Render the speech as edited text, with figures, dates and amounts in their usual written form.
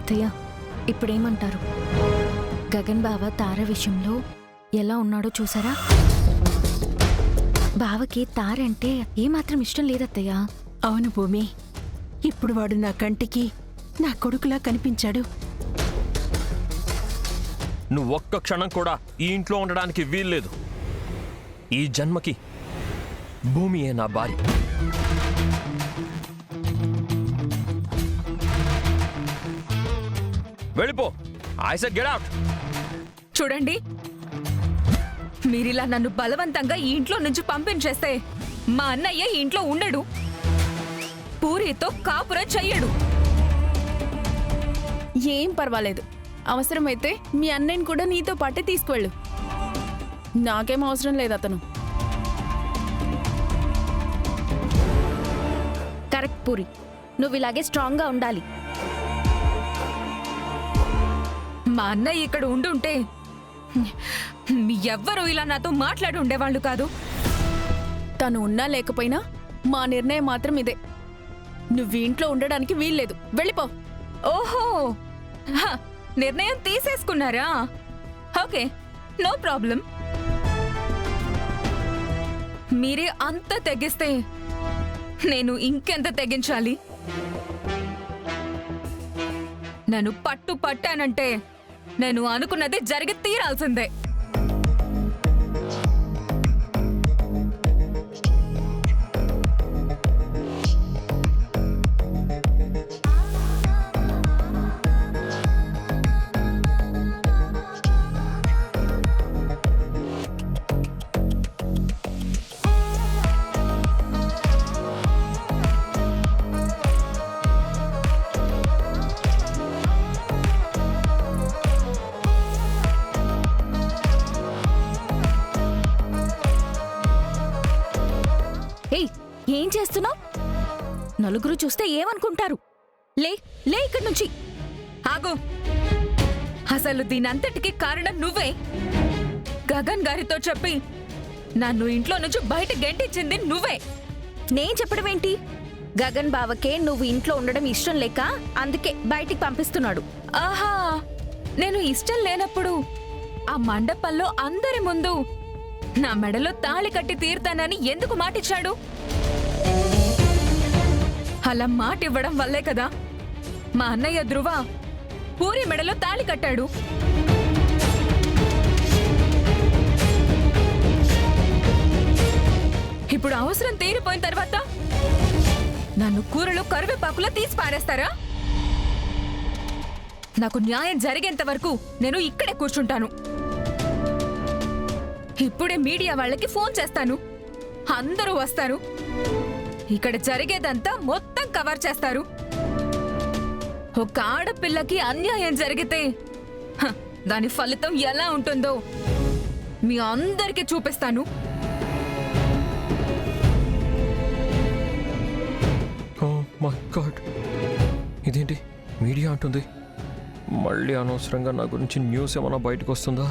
అత్తయ్య ఇప్పుడేమంటారు? గగన్ బావ తార విషయంలో ఎలా ఉన్నాడో చూసారా? బావకి తారంటే ఏమాత్రం ఇష్టం లేదత్తయ్య. అవును భూమి, ఇప్పుడు వాడు నా కంటికి నా కొడుకులా కనిపించాడు. నువ్వు ఒక్క క్షణం కూడా ఈ ఇంట్లో ఉండడానికి వీల్లేదు. ఈ జన్మకి భూమియే నా భార్య. వెళ్ళిపో. I said get out. చూడండి, మీరిలా నన్ను బలవంతంగా ఈ ఇంట్లో నుంచి పంపించేస్తే మా అన్నయ్య ఈ ఇంట్లో ఉండడు, పూరితో కాపురం చెయ్యడు. ఏం పర్వాలేదు, అవసరమైతే మీ అన్నయ్యని కూడా నీతో పాటే తీసుకువెళ్ళు. నాకేం అవసరం లేదు అతను. కరెక్ట్ పూరి, నువ్వు ఇలాగే స్ట్రాంగ్గా ఉండాలి. మా అన్నయ్య ఇక్కడ ఉండుంటే ఎవ్వరూ ఇలా నాతో మాట్లాడి ఉండేవాళ్ళు కాదు. తను ఉన్నా లేకపోయినా మా నిర్ణయం మాత్రం ఇదే. నువ్వు ఇంట్లో ఉండడానికి వీల్లేదు, వెళ్ళిపో. ఓహో, హ, నిర్ణయం తీసేసుకున్నారా? Okay, no problem. మీరే అంత తెగిస్తే నేను ఇంకెంత తెగించాలి? నన్ను పట్టానంటే నేను అనుకున్నది జరిగి తీరాల్సిందే. ఏయ్, ఏం చేస్తున్నావు? నలుగురు చూస్తే ఏమనుకుంటారు? లే లే ఇక్కడి నుంచి. ఆగు. అసలు దీనంతటికి కారణం నువ్వే. గగన్ గారితో చెప్పి నన్ను ఇంట్లో నుంచి బయట గెంటించింది నువ్వే. నేను చెప్పడం ఏంటి? గగన్ బావకే నువ్వు ఇంట్లో ఉండడం ఇష్టం లేక అందుకే బయటికి పంపిస్తున్నాడు. ఆహా, నేను ఇష్టం లేనప్పుడు ఆ మండపంలో అందరి ముందు నా మెడలో తాళి కట్టి తీరుతానని ఎందుకు మాటిచ్చాడు? అలా మాట ఇవ్వడం వల్లే కదా మా అన్నయ్య ధ్రువ పూరి మెడలో తాళి కట్టాడు. ఇప్పుడు అవసరం తీరిపోయిన తర్వాత నన్ను కూరలో కరివేపాకులో తీసి పారేస్తారా? నాకు న్యాయం జరిగేంత వరకు నేను ఇక్కడే కూర్చుంటాను. ఇప్పుడే మీడియా వాళ్ళకి ఫోన్ చేస్తాను, అందరూ వస్తారు, ఇక్కడ జరిగేదంతా మొత్తం కవర్ చేస్తారు. ఒక ఆడపిల్లకి అన్యాయం జరిగితే దాని ఫలితం ఎలా ఉంటుందో మీ అందరికీ చూపిస్తాను. ఓ మై గాడ్, ఇదేంటి మీడియా అంటుంది? మళ్ళీ అనవసరంగా నా గురించి న్యూస్ ఏమైనా బయటకు వస్తుందా?